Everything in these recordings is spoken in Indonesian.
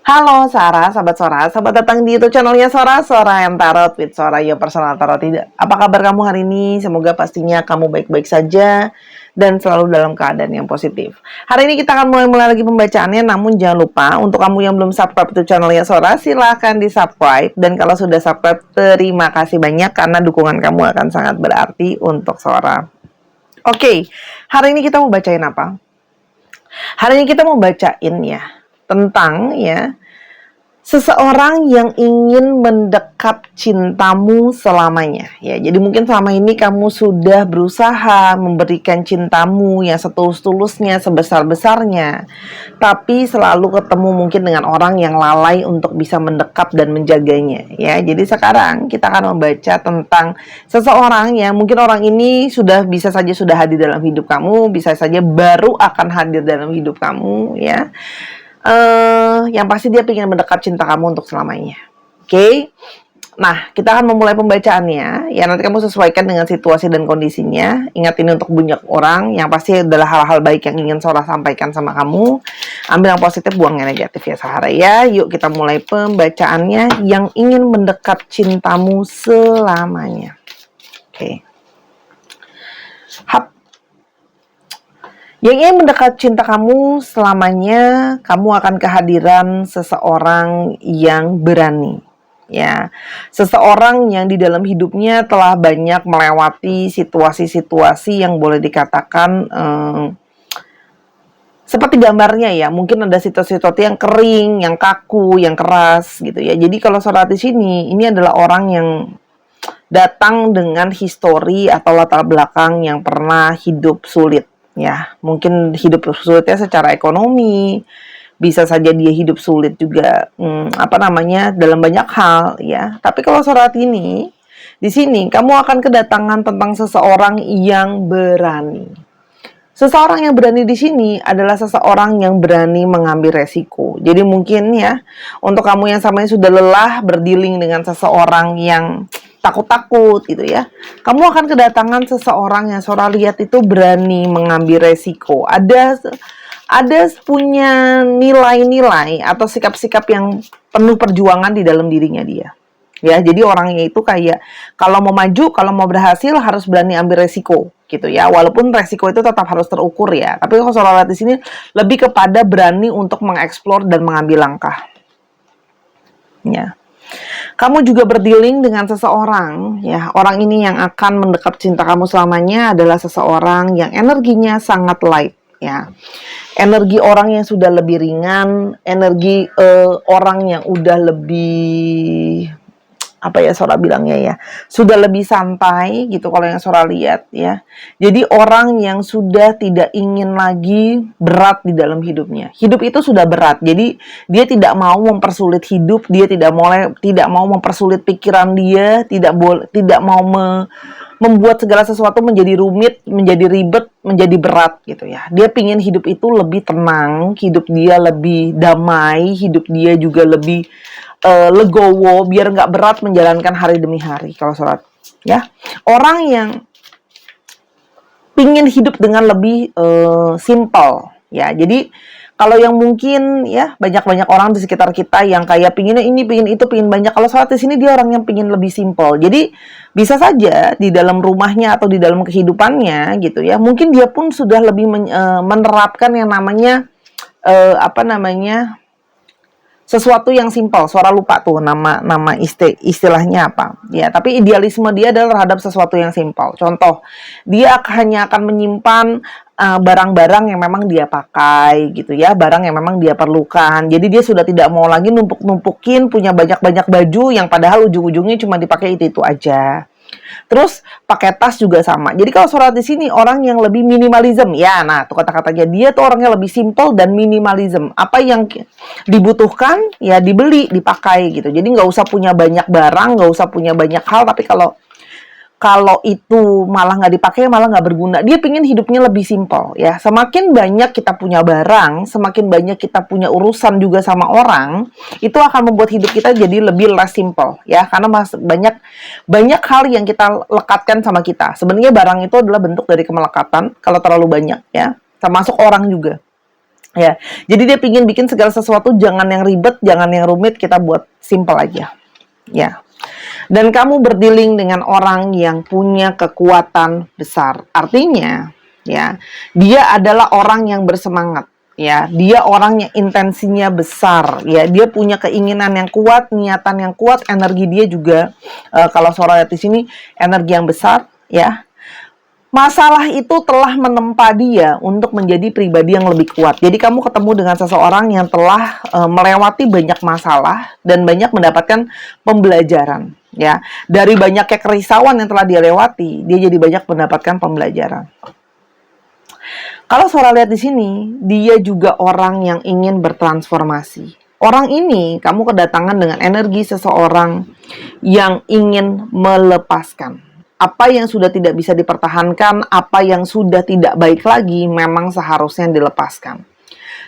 Halo Sarah, sahabat Sora, selamat datang di YouTube channelnya Sora, Sora yang Tarot with Sora, your personal tarot tidak. Apa kabar kamu hari ini? Semoga pastinya kamu baik-baik saja dan selalu dalam keadaan yang positif. Hari ini kita akan mulai lagi pembacaannya, namun jangan lupa untuk kamu yang belum subscribe YouTube channelnya Sora, silahkan di subscribe. Dan kalau sudah subscribe, terima kasih banyak karena dukungan kamu akan sangat berarti untuk Sora. Oke, hari ini kita mau bacain apa? Hari ini kita mau bacain ya tentang ya seseorang yang ingin mendekap cintamu selamanya ya. Jadi mungkin selama ini kamu sudah berusaha memberikan cintamu yang setulus-tulusnya, sebesar-besarnya, tapi selalu ketemu mungkin dengan orang yang lalai untuk bisa mendekap dan menjaganya ya. Jadi sekarang kita akan membaca tentang seseorang yang mungkin orang ini bisa saja sudah hadir dalam hidup kamu, bisa saja baru akan hadir dalam hidup kamu ya. Yang pasti dia ingin mendekap cinta kamu untuk selamanya. Oke? Nah, kita akan memulai pembacaannya. Ya, nanti kamu sesuaikan dengan situasi dan kondisinya. Ingat ini untuk banyak orang. Yang pasti adalah hal-hal baik yang ingin Sora sampaikan sama kamu. Ambil yang positif, buang yang negatif ya, Sahara ya. Yuk kita mulai pembacaannya. Yang ingin mendekap cintamu selamanya. Oke. Hap. Yang ingin mendekat cinta kamu selamanya, kamu akan kehadiran seseorang yang berani. Ya, seseorang yang di dalam hidupnya telah banyak melewati situasi-situasi yang boleh dikatakan seperti gambarnya ya, mungkin ada situasi-situasi yang kering, yang kaku, yang keras gitu ya. Jadi kalau Sora di sini, ini adalah orang yang datang dengan histori atau latar belakang yang pernah hidup sulit. Ya, mungkin hidup sulitnya secara ekonomi, bisa saja dia hidup sulit juga, dalam banyak hal, ya. Tapi kalau surat ini, di sini kamu akan kedatangan tentang seseorang yang berani. Seseorang yang berani di sini adalah seseorang yang berani mengambil resiko. Jadi mungkin ya, untuk kamu yang samanya sudah lelah berdealing dengan seseorang yang takut-takut gitu ya, kamu akan kedatangan seseorang yang Sora lihat itu berani mengambil resiko. Ada punya nilai-nilai atau sikap-sikap yang penuh perjuangan di dalam dirinya dia. Ya, jadi orangnya itu kayak kalau mau maju, kalau mau berhasil harus berani ambil resiko gitu ya. Walaupun resiko itu tetap harus terukur ya. Tapi kalau Sora lihat di sini lebih kepada berani untuk mengeksplor dan mengambil langkah. Ya. Kamu juga berdealing dengan seseorang, ya. Orang ini yang akan mendekap cinta kamu selamanya adalah seseorang yang energinya sangat light, ya. Energi orang yang sudah lebih ringan, energi orang yang udah lebih Sora bilangnya ya, sudah lebih santai gitu kalau yang Sora lihat ya. Jadi orang yang sudah tidak ingin lagi berat di dalam hidupnya. Hidup itu sudah berat. Jadi dia tidak mau mempersulit hidup, dia tidak mau mempersulit pikiran dia, tidak mau membuat segala sesuatu menjadi rumit, menjadi ribet, menjadi berat gitu ya. Dia pingin hidup itu lebih tenang, hidup dia lebih damai, hidup dia juga lebih legowo, biar nggak berat menjalankan hari demi hari kalau sholat ya. Orang yang pingin hidup dengan lebih simple ya. Jadi kalau yang mungkin ya banyak orang di sekitar kita yang kayak pinginnya ini, pingin itu, pingin banyak. Kalau sholat di sini dia orang yang pingin lebih simple. Jadi bisa saja di dalam rumahnya atau di dalam kehidupannya gitu ya. Mungkin dia pun sudah lebih menerapkan yang namanya sesuatu yang simpel. Sora lupa tuh nama istilahnya apa ya, tapi idealisme dia adalah terhadap sesuatu yang simpel. Contoh, dia hanya akan menyimpan barang-barang yang memang dia pakai gitu ya, barang yang memang dia perlukan. Jadi dia sudah tidak mau lagi numpuk-numpukin punya banyak-banyak baju yang padahal ujung-ujungnya cuma dipakai itu aja. Terus pakai tas juga sama. Jadi kalau Sora di sini orang yang lebih minimalism ya. Nah, tuh kata-katanya dia tuh orangnya lebih simple dan minimalism. Apa yang dibutuhkan ya dibeli, dipakai gitu. Jadi nggak usah punya banyak barang, nggak usah punya banyak hal. Tapi kalau itu malah nggak dipakai, malah nggak berguna. Dia pingin hidupnya lebih simpel ya. Semakin banyak kita punya barang, semakin banyak kita punya urusan juga sama orang, itu akan membuat hidup kita jadi lebih less simple ya. Karena banyak hal yang kita lekatkan sama kita. Sebenarnya barang itu adalah bentuk dari kemelekatan kalau terlalu banyak ya. Termasuk orang juga. Ya, jadi dia pingin bikin segala sesuatu jangan yang ribet, jangan yang rumit, kita buat simple aja. Ya. Dan kamu berdealing dengan orang yang punya kekuatan besar. Artinya, ya, dia adalah orang yang bersemangat. Ya, dia orang yang intensinya besar. Ya, dia punya keinginan yang kuat, niatan yang kuat, energi dia juga. Kalau suara lihat di sini, energi yang besar. Ya, masalah itu telah menempa dia untuk menjadi pribadi yang lebih kuat. Jadi kamu ketemu dengan seseorang yang telah melewati banyak masalah dan banyak mendapatkan pembelajaran. Ya, dari banyaknya kerisauan yang telah dia lewati, dia jadi banyak mendapatkan pembelajaran. Kalau suara lihat di sini, dia juga orang yang ingin bertransformasi. Orang ini kamu kedatangan dengan energi seseorang yang ingin melepaskan. Apa yang sudah tidak bisa dipertahankan, apa yang sudah tidak baik lagi, memang seharusnya dilepaskan.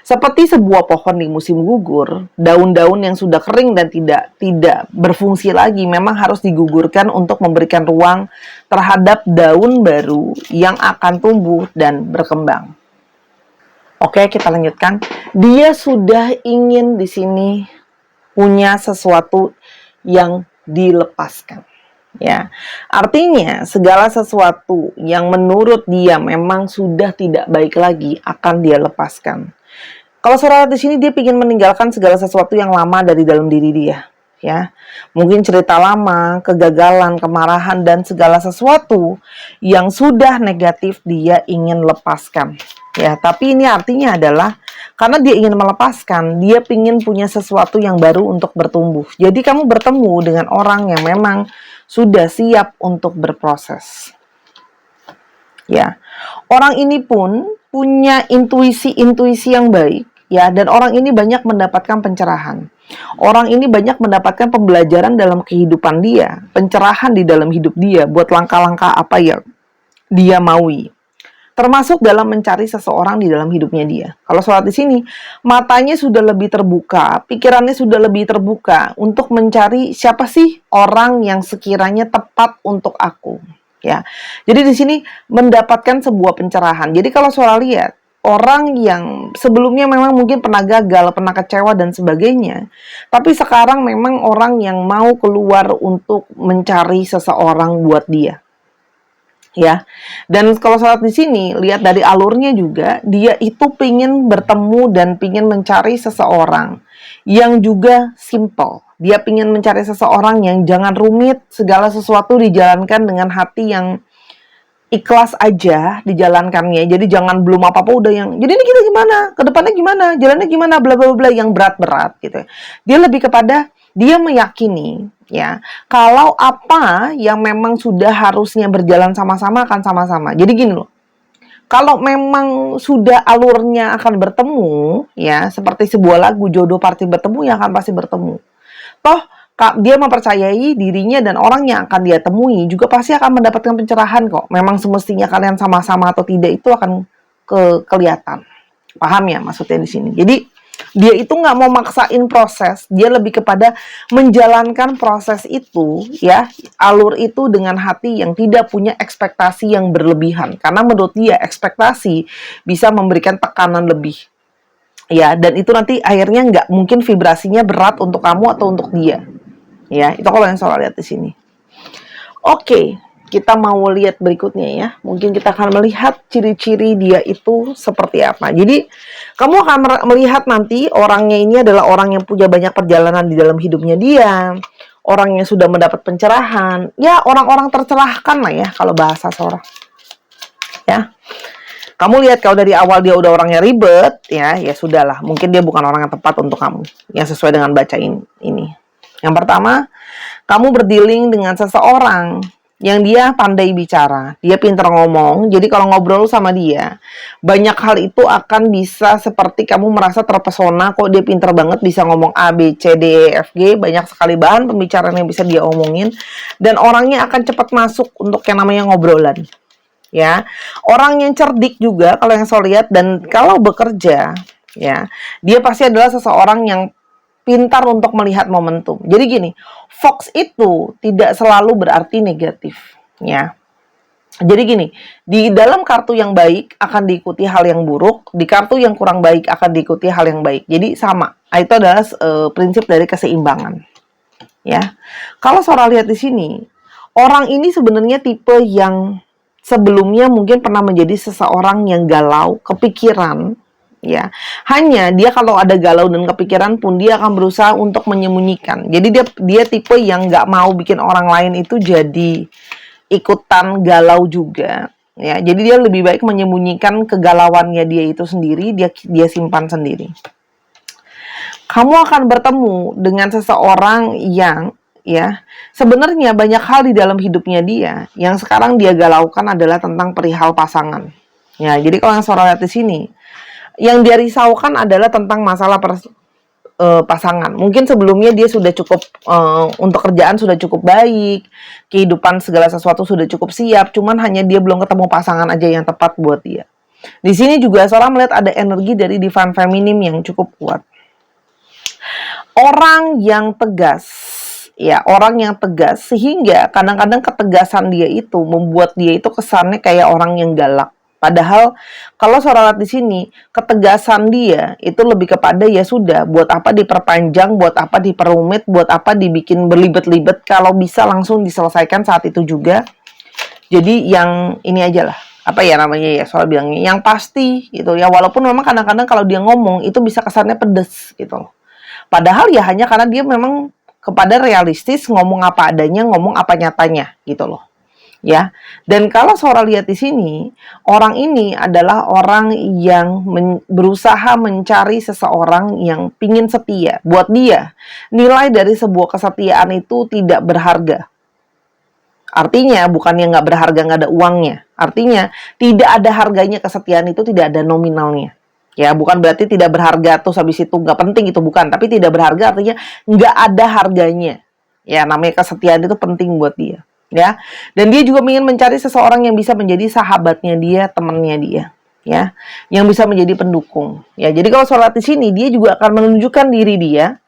Seperti sebuah pohon di musim gugur, daun-daun yang sudah kering dan tidak berfungsi lagi memang harus digugurkan untuk memberikan ruang terhadap daun baru yang akan tumbuh dan berkembang. Oke, kita lanjutkan. Dia sudah ingin di sini punya sesuatu yang dilepaskan. Ya, artinya segala sesuatu yang menurut dia memang sudah tidak baik lagi akan dia lepaskan. Kalau saudara di sini dia ingin meninggalkan segala sesuatu yang lama dari dalam diri dia, ya. Mungkin cerita lama, kegagalan, kemarahan dan segala sesuatu yang sudah negatif dia ingin lepaskan. Ya, tapi ini artinya adalah karena dia ingin melepaskan, dia ingin punya sesuatu yang baru untuk bertumbuh. Jadi kamu bertemu dengan orang yang memang sudah siap untuk berproses. Ya, orang ini pun punya intuisi-intuisi yang baik, ya, dan orang ini banyak mendapatkan pencerahan. Orang ini banyak mendapatkan pembelajaran dalam kehidupan dia, pencerahan di dalam hidup dia buat langkah-langkah apa yang dia maui. Termasuk dalam mencari seseorang di dalam hidupnya dia. Kalau sholat di sini, matanya sudah lebih terbuka, pikirannya sudah lebih terbuka untuk mencari siapa sih orang yang sekiranya tepat untuk aku. Ya, jadi di sini mendapatkan sebuah pencerahan. Jadi kalau sholat lihat, orang yang sebelumnya memang mungkin pernah gagal, pernah kecewa dan sebagainya, tapi sekarang memang orang yang mau keluar untuk mencari seseorang buat dia. Ya, dan kalau sholat di sini lihat dari alurnya juga dia itu pingin bertemu dan pingin mencari seseorang yang juga simple. Dia pingin mencari seseorang yang jangan rumit, segala sesuatu dijalankan dengan hati yang ikhlas aja dijalankannya. Jadi jangan belum apa-apa udah yang jadi ini kita gimana, ke depannya gimana, jalannya gimana, bla bla bla yang berat-berat gitu. Dia lebih kepada dia meyakini ya kalau apa yang memang sudah harusnya berjalan sama-sama akan sama-sama. Jadi gini loh. Kalau memang sudah alurnya akan bertemu ya seperti sebuah lagu jodoh pasti bertemu ya akan pasti bertemu. Toh dia mempercayai dirinya dan orang yang akan dia temui juga pasti akan mendapatkan pencerahan kok. Memang semestinya kalian sama-sama atau tidak itu akan kelihatan. Paham ya maksudnya di sini. Jadi dia itu nggak mau maksain proses, dia lebih kepada menjalankan proses itu, ya, alur itu dengan hati yang tidak punya ekspektasi yang berlebihan. Karena menurut dia ekspektasi bisa memberikan tekanan lebih, ya, dan itu nanti akhirnya nggak mungkin vibrasinya berat untuk kamu atau untuk dia, ya. Itu kalau yang soal lihat di sini. Oke. Kita mau lihat berikutnya ya. Mungkin kita akan melihat ciri-ciri dia itu seperti apa. Jadi, kamu akan melihat nanti orangnya ini adalah orang yang punya banyak perjalanan di dalam hidupnya dia. Orang yang sudah mendapat pencerahan. Ya, orang-orang tercerahkan lah ya kalau bahasa seorang. Ya. Kamu lihat kalau dari awal dia udah orangnya ribet, ya sudahlah. Mungkin dia bukan orang yang tepat untuk kamu. Yang sesuai dengan bacain ini. Yang pertama, kamu berdealing dengan seseorang yang dia pandai bicara, dia pintar ngomong, jadi kalau ngobrol sama dia, banyak hal itu akan bisa seperti kamu merasa terpesona, kok dia pintar banget bisa ngomong A, B, C, D, E, F, G, banyak sekali bahan pembicaraan yang bisa dia omongin, dan orangnya akan cepat masuk untuk yang namanya ngobrolan. Ya, orang yang cerdik juga kalau yang saya lihat dan kalau bekerja, ya, dia pasti adalah seseorang yang pintar untuk melihat momentum. Jadi gini, Fox itu tidak selalu berarti negatif, ya. Jadi gini, di dalam kartu yang baik akan diikuti hal yang buruk, di kartu yang kurang baik akan diikuti hal yang baik. Jadi sama. Nah, itu adalah prinsip dari keseimbangan, ya. Kalau Sora lihat di sini, orang ini sebenarnya tipe yang sebelumnya mungkin pernah menjadi seseorang yang galau, kepikiran, ya. Hanya dia kalau ada galau dan kepikiran pun dia akan berusaha untuk menyembunyikan. Jadi dia tipe yang nggak mau bikin orang lain itu jadi ikutan galau juga, ya. Jadi dia lebih baik menyembunyikan kegalauannya dia itu sendiri, dia simpan sendiri. Kamu akan bertemu dengan seseorang yang, ya, sebenarnya banyak hal di dalam hidupnya dia yang sekarang dia galaukan adalah tentang perihal pasangan. Ya, jadi kalau yang Sora lihat di sini, yang dia risaukan adalah tentang masalah pasangan. Mungkin sebelumnya dia sudah cukup untuk kerjaan sudah cukup baik, kehidupan segala sesuatu sudah cukup siap, cuman hanya dia belum ketemu pasangan aja yang tepat buat dia. Di sini juga seorang melihat ada energi dari divine feminine yang cukup kuat. Orang yang tegas, ya, orang yang tegas sehingga kadang-kadang ketegasan dia itu membuat dia itu kesannya kayak orang yang galak. Padahal kalau Sora lihat di sini, ketegasan dia itu lebih kepada ya sudah, buat apa diperpanjang, buat apa diperumit, buat apa dibikin berlibet-libet, kalau bisa langsung diselesaikan saat itu juga. Jadi yang ini aja lah, apa ya namanya ya, Sora bilangnya, yang pasti gitu ya. Walaupun memang kadang-kadang kalau dia ngomong itu bisa kesannya pedes gitu loh. Padahal ya hanya karena dia memang kepada realistis, ngomong apa adanya, ngomong apa nyatanya gitu loh. Ya. Dan kalau Sora lihat di sini, orang ini adalah orang yang berusaha mencari seseorang yang pingin setia. Buat dia, nilai dari sebuah kesetiaan itu tidak berharga. Artinya bukan yang nggak berharga, nggak ada uangnya. Artinya tidak ada harganya kesetiaan itu, tidak ada nominalnya. Ya, bukan berarti tidak berharga terus habis itu nggak penting, itu bukan. Tapi tidak berharga artinya nggak ada harganya. Ya, namanya kesetiaan itu penting buat dia. Ya, dan dia juga ingin mencari seseorang yang bisa menjadi sahabatnya dia, temannya dia, ya, yang bisa menjadi pendukung. Ya, jadi kalau sholat di sini dia juga akan menunjukkan diri dia.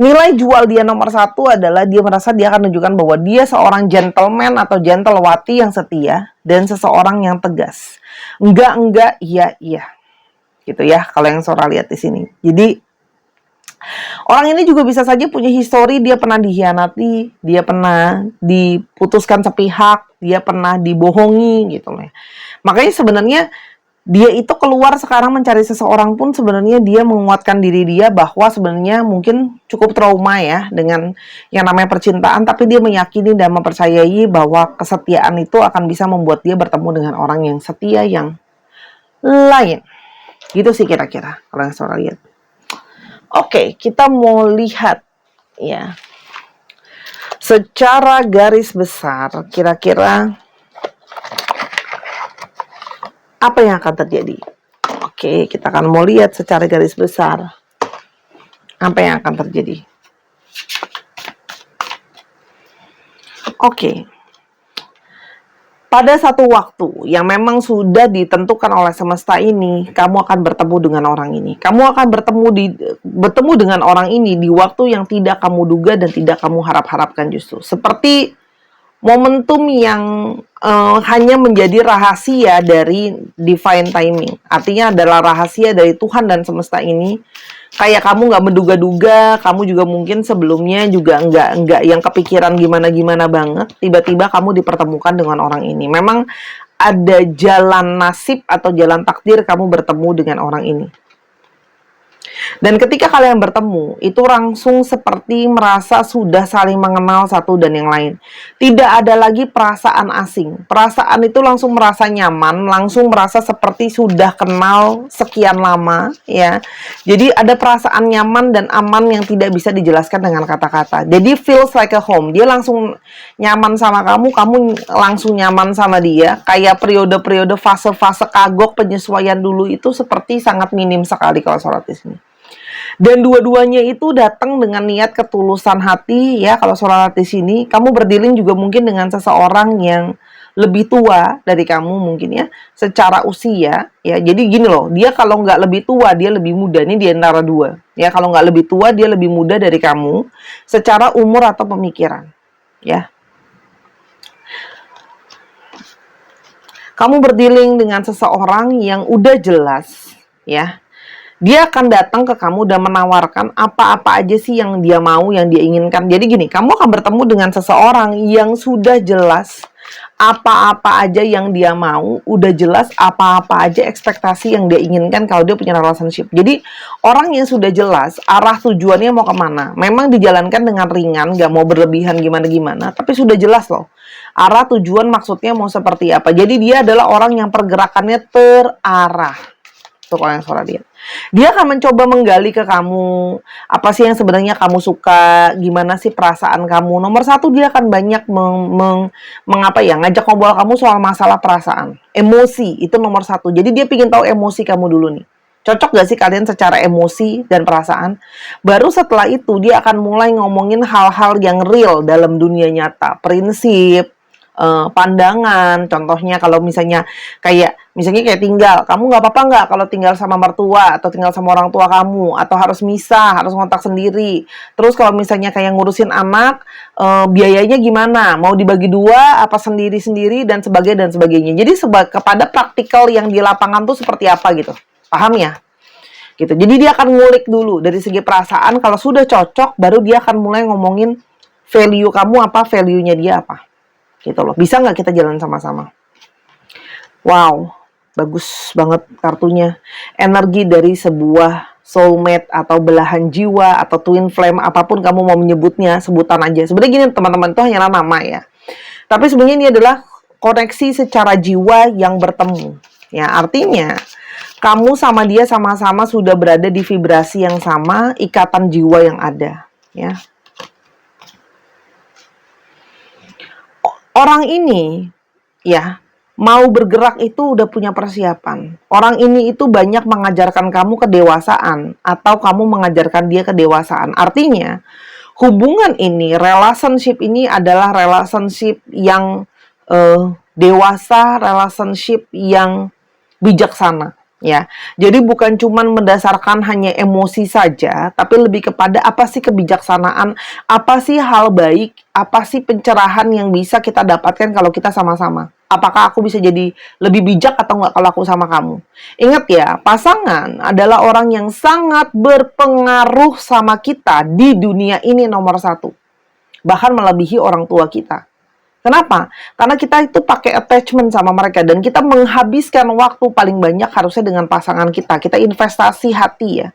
Nilai jual dia nomor satu adalah dia merasa dia akan menunjukkan bahwa dia seorang gentleman atau gentlewati yang setia dan seseorang yang tegas. Enggak, iya, iya. Gitu ya, kalau yang Sora lihat di sini. Jadi orang ini juga bisa saja punya histori, dia pernah dikhianati, dia pernah diputuskan sepihak, dia pernah dibohongi gitu loh. Makanya sebenarnya dia itu keluar sekarang mencari seseorang pun sebenarnya dia menguatkan diri dia bahwa sebenarnya mungkin cukup trauma ya dengan yang namanya percintaan, tapi dia meyakini dan mempercayai bahwa kesetiaan itu akan bisa membuat dia bertemu dengan orang yang setia yang lain. Gitu sih kira-kira kalau yang Sora lihat. Oke, kita mau lihat ya. Secara garis besar, kira-kira apa yang akan terjadi? Oke, kita akan mau lihat secara garis besar apa yang akan terjadi. Oke. Pada satu waktu yang memang sudah ditentukan oleh semesta ini, kamu akan bertemu dengan orang ini. Kamu akan bertemu dengan orang ini di waktu yang tidak kamu duga dan tidak kamu harap-harapkan justru. Seperti momentum yang hanya menjadi rahasia dari divine timing. Artinya adalah rahasia dari Tuhan dan semesta ini. Kayak kamu nggak menduga-duga, kamu juga mungkin sebelumnya juga nggak yang kepikiran gimana-gimana banget. Tiba-tiba kamu dipertemukan dengan orang ini. Memang ada jalan nasib atau jalan takdir kamu bertemu dengan orang ini. Dan ketika kalian bertemu, itu langsung seperti merasa sudah saling mengenal satu dan yang lain. Tidak ada lagi perasaan asing. Perasaan itu langsung merasa nyaman, langsung merasa seperti sudah kenal sekian lama, ya. Jadi ada perasaan nyaman dan aman yang tidak bisa dijelaskan dengan kata-kata. Jadi feels like a home. Dia langsung nyaman sama kamu, kamu langsung nyaman sama dia. Kayak periode-periode fase-fase kagok penyesuaian dulu itu seperti sangat minim sekali kalau sholat di sini. Dan dua-duanya itu datang dengan niat ketulusan hati ya. Kalau sholat di sini, kamu berdealing juga mungkin dengan seseorang yang lebih tua dari kamu mungkin ya, secara usia ya. Jadi gini loh, dia kalau nggak lebih tua, dia lebih muda. Ini di antara dua ya. Kalau nggak lebih tua, dia lebih muda dari kamu secara umur atau pemikiran ya. Kamu berdealing dengan seseorang yang udah jelas, ya. Dia akan datang ke kamu dan menawarkan apa-apa aja sih yang dia mau, yang dia inginkan. Jadi gini, kamu akan bertemu dengan seseorang yang sudah jelas apa-apa aja yang dia mau, udah jelas apa-apa aja ekspektasi yang dia inginkan kalau dia punya relationship. Jadi orang yang sudah jelas arah tujuannya mau kemana, memang dijalankan dengan ringan, gak mau berlebihan gimana-gimana, tapi sudah jelas loh arah tujuan maksudnya mau seperti apa. Jadi dia adalah orang yang pergerakannya terarah. Tuh kalau yang suara dia akan mencoba menggali ke kamu, apa sih yang sebenarnya kamu suka, gimana sih perasaan kamu. Nomor satu, dia akan banyak mengapa ya, ngajak ngobrol kamu soal masalah perasaan. Emosi, itu nomor satu. Jadi dia ingin tahu emosi kamu dulu nih. Cocok gak sih kalian secara emosi dan perasaan? Baru setelah itu, dia akan mulai ngomongin hal-hal yang real dalam dunia nyata. Prinsip, pandangan, contohnya kalau misalnya kayak tinggal, kamu nggak apa-apa nggak kalau tinggal sama mertua atau tinggal sama orang tua kamu, atau harus misah, harus ngontrak sendiri. Terus kalau misalnya kayak ngurusin anak, biayanya gimana, mau dibagi dua apa sendiri-sendiri dan sebagainya. Jadi kepada praktikal yang di lapangan tuh seperti apa gitu, paham ya? Gitu. Jadi dia akan ngulik dulu dari segi perasaan, kalau sudah cocok baru dia akan mulai ngomongin value kamu apa, value-nya dia apa. Gitu loh. Bisa nggak kita jalan sama-sama? Wow, bagus banget kartunya. Energi dari sebuah soulmate atau belahan jiwa atau twin flame, apapun kamu mau menyebutnya, sebutan aja. Sebenarnya gini teman-teman, itu hanyalah nama ya. Tapi sebenarnya ini adalah koneksi secara jiwa yang bertemu. Ya, artinya kamu sama dia sama-sama sudah berada di vibrasi yang sama, ikatan jiwa yang ada. Ya. Orang ini, ya, mau bergerak itu udah punya persiapan. Orang ini itu banyak mengajarkan kamu kedewasaan, atau kamu mengajarkan dia kedewasaan. Artinya, hubungan ini, relationship ini adalah relationship yang dewasa, relationship yang bijaksana. Ya, jadi bukan cuma mendasarkan hanya emosi saja, tapi lebih kepada apa sih kebijaksanaan, apa sih hal baik, apa sih pencerahan yang bisa kita dapatkan kalau kita sama-sama. Apakah aku bisa jadi lebih bijak atau enggak kalau aku sama kamu? Ingat ya, pasangan adalah orang yang sangat berpengaruh sama kita di dunia ini nomor satu. Bahkan melebihi orang tua kita. Kenapa? Karena kita itu pakai attachment sama mereka dan kita menghabiskan waktu paling banyak harusnya dengan pasangan kita. Kita investasi hati ya.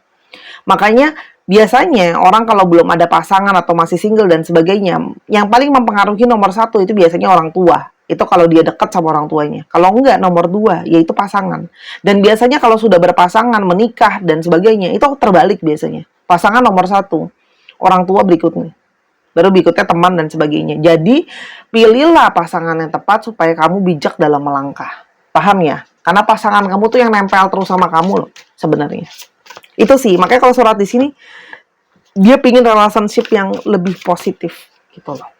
Makanya biasanya orang kalau belum ada pasangan atau masih single dan sebagainya, yang paling mempengaruhi nomor satu itu biasanya orang tua. Itu kalau dia dekat sama orang tuanya. Kalau enggak, nomor dua, yaitu pasangan. Dan biasanya kalau sudah berpasangan, menikah dan sebagainya, itu terbalik biasanya. Pasangan nomor satu, orang tua berikutnya. Baru berikutnya teman dan sebagainya. Jadi, pilihlah pasangan yang tepat supaya kamu bijak dalam melangkah. Paham ya? Karena pasangan kamu tuh yang nempel terus sama kamu loh, sebenarnya. Itu sih, makanya kalau surat di sini, dia pingin relationship yang lebih positif, gitu loh.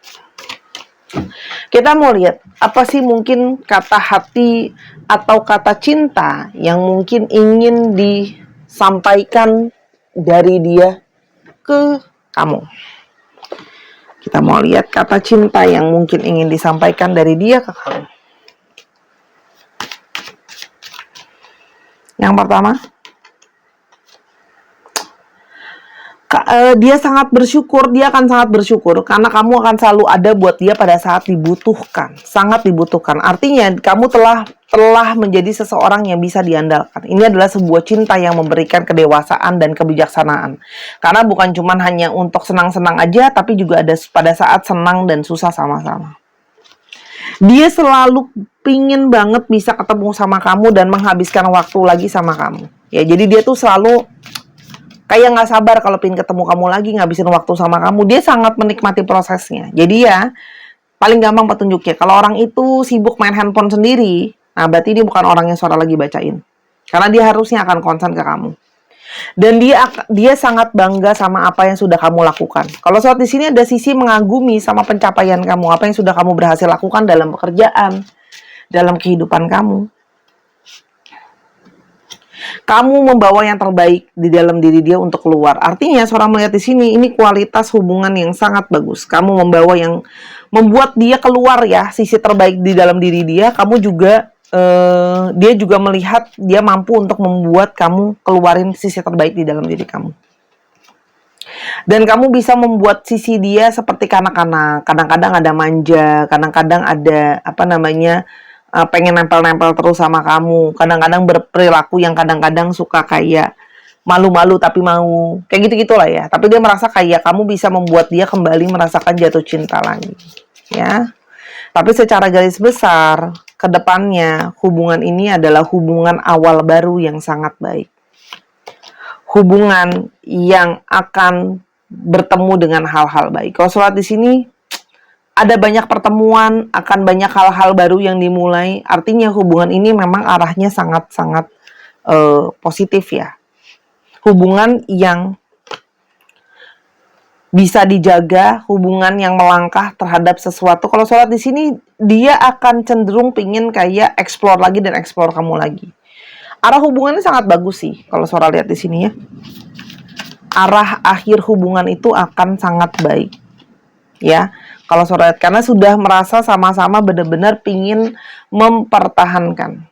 Kita mau lihat, apa sih mungkin kata hati atau kata cinta yang mungkin ingin disampaikan dari dia ke kamu. Kita mau lihat kata cinta yang mungkin ingin disampaikan dari dia ke kamu. Yang pertama, dia akan sangat bersyukur karena kamu akan selalu ada buat dia pada saat dibutuhkan, sangat dibutuhkan. Artinya kamu telah menjadi seseorang yang bisa diandalkan. Ini adalah sebuah cinta yang memberikan kedewasaan dan kebijaksanaan. Karena bukan cuma hanya untuk senang-senang aja, tapi juga ada pada saat senang dan susah sama-sama. Dia selalu pingin banget bisa ketemu sama kamu dan menghabiskan waktu lagi sama kamu. Ya, jadi dia tuh selalu kayak nggak sabar kalau pingin ketemu kamu lagi, ngabisin waktu sama kamu. Dia sangat menikmati prosesnya. Jadi ya, paling gampang petunjuknya. Kalau orang itu sibuk main handphone sendiri, nah berarti dia bukan orang yang suara lagi bacain. Karena dia harusnya akan konsen ke kamu. Dan dia sangat bangga sama apa yang sudah kamu lakukan. Kalau saat di sini ada sisi mengagumi sama pencapaian kamu, apa yang sudah kamu berhasil lakukan dalam pekerjaan, dalam kehidupan kamu. Kamu membawa yang terbaik di dalam diri dia untuk keluar. Artinya seorang melihat di sini ini kualitas hubungan yang sangat bagus. Kamu membawa yang membuat dia keluar ya, sisi terbaik di dalam diri dia. Kamu juga dia juga melihat dia mampu untuk membuat kamu keluarin sisi terbaik di dalam diri kamu. Dan kamu bisa membuat sisi dia seperti kanak-kanak. Kadang-kadang ada manja, kadang-kadang ada pengen nempel-nempel terus sama kamu. Kadang-kadang berperilaku yang kadang-kadang suka kayak malu-malu tapi mau. Kayak gitu-gitulah ya. Tapi dia merasa kayak kamu bisa membuat dia kembali merasakan jatuh cinta lagi. Ya. Tapi secara garis besar, ke depannya hubungan ini adalah hubungan awal baru yang sangat baik. Hubungan yang akan bertemu dengan hal-hal baik. Kalau sholat di sini ada banyak pertemuan, akan banyak hal-hal baru yang dimulai. Artinya hubungan ini memang arahnya sangat-sangat positif ya. Hubungan yang bisa dijaga, hubungan yang melangkah terhadap sesuatu. Kalau sholat di sini, dia akan cenderung pingin kayak explore lagi dan explore kamu lagi. Arah hubungannya sangat bagus sih, kalau sholat lihat di sini ya. Arah akhir hubungan itu akan sangat baik, ya. Kalau sholat, karena sudah merasa sama-sama benar-benar pingin mempertahankan.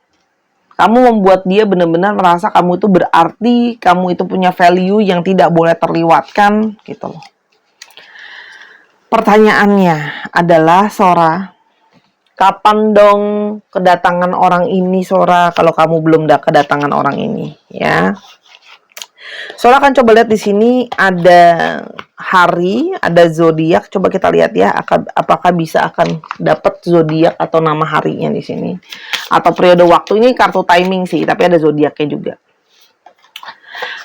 Kamu membuat dia benar-benar merasa kamu itu berarti, kamu itu punya value yang tidak boleh terlewatkan, gitu loh. Pertanyaannya adalah, Sora, kapan dong kedatangan orang ini, Sora, kalau kamu belum kedatangan orang ini, ya. Sora akan coba lihat di sini ada hari, ada zodiak. Coba kita lihat ya, apakah bisa akan dapat zodiak atau nama harinya di sini. Atau periode waktu, ini kartu timing sih, tapi ada zodiaknya juga.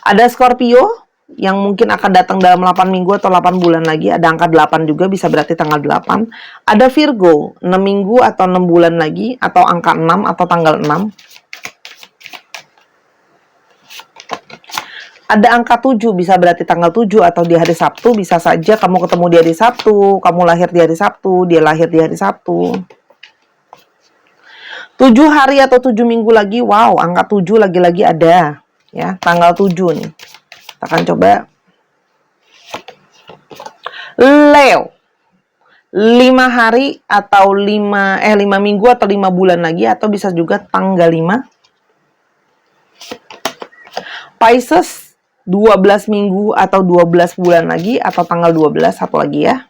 Ada Scorpio yang mungkin akan datang dalam 8 minggu atau 8 bulan lagi. Ada angka 8 juga, bisa berarti tanggal 8. Ada Virgo, 6 minggu atau 6 bulan lagi, atau angka 6 atau tanggal 6. Ada angka 7, bisa berarti tanggal 7 atau di hari Sabtu. Bisa saja kamu ketemu di hari Sabtu, kamu lahir di hari Sabtu, dia lahir di hari Sabtu. 7 hari atau 7 minggu lagi, wow, angka 7 lagi-lagi ada. Ya, tanggal 7 nih. Kita akan coba. Leo, 5 hari atau 5 minggu atau 5 bulan lagi, atau bisa juga tanggal 5. Pisces, 12 minggu atau 12 bulan lagi, atau tanggal 12, satu lagi ya.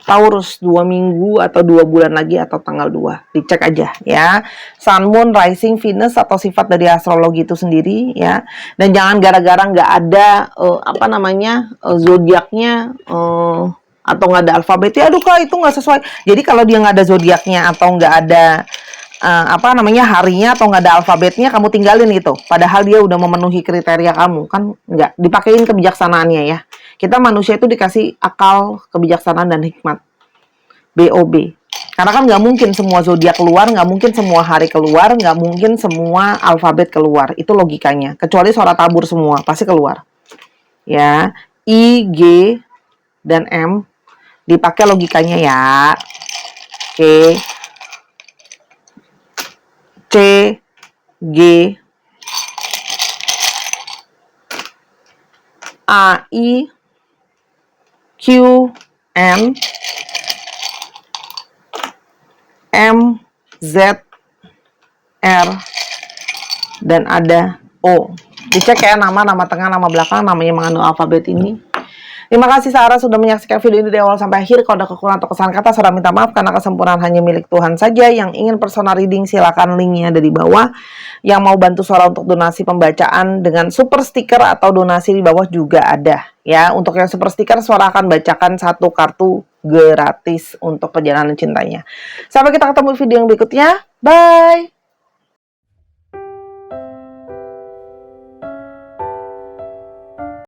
Taurus, 2 minggu atau 2 bulan lagi, atau tanggal 2. Dicek aja ya. Sun, Moon, Rising, Venus atau sifat dari astrologi itu sendiri ya. Dan jangan gara-gara nggak ada zodiaknya atau nggak ada alfabetnya, aduh Kak itu nggak sesuai. Jadi kalau dia nggak ada zodiaknya atau nggak ada harinya atau nggak ada alfabetnya, kamu tinggalin gitu. Padahal dia udah memenuhi kriteria kamu, kan nggak dipakein kebijaksanaannya ya. Kita manusia itu dikasih akal, kebijaksanaan, dan hikmat. BOB. Karena kan nggak mungkin semua zodiak keluar, nggak mungkin semua hari keluar, nggak mungkin semua alfabet keluar. Itu logikanya. Kecuali suara tabur semua, pasti keluar. Ya, I, G, dan M dipakai logikanya ya. Oke. C, G, A, I, Q, N, M, Z, R, dan ada O. Dicek ya nama tengah, nama belakang, namanya mengandung alfabet ini. Terima kasih Sarah sudah menyaksikan video ini dari awal sampai akhir. Kalau ada kekurangan atau kesalahan kata, Sarah minta maaf karena kesempurnaan hanya milik Tuhan saja. Yang ingin personal reading, silakan linknya ada di bawah. Yang mau bantu Sarah untuk donasi pembacaan dengan super stiker atau donasi di bawah juga ada. Ya, untuk yang super stiker, Sarah akan bacakan 1 kartu gratis untuk perjalanan cintanya. Sampai kita ketemu di video yang berikutnya. Bye!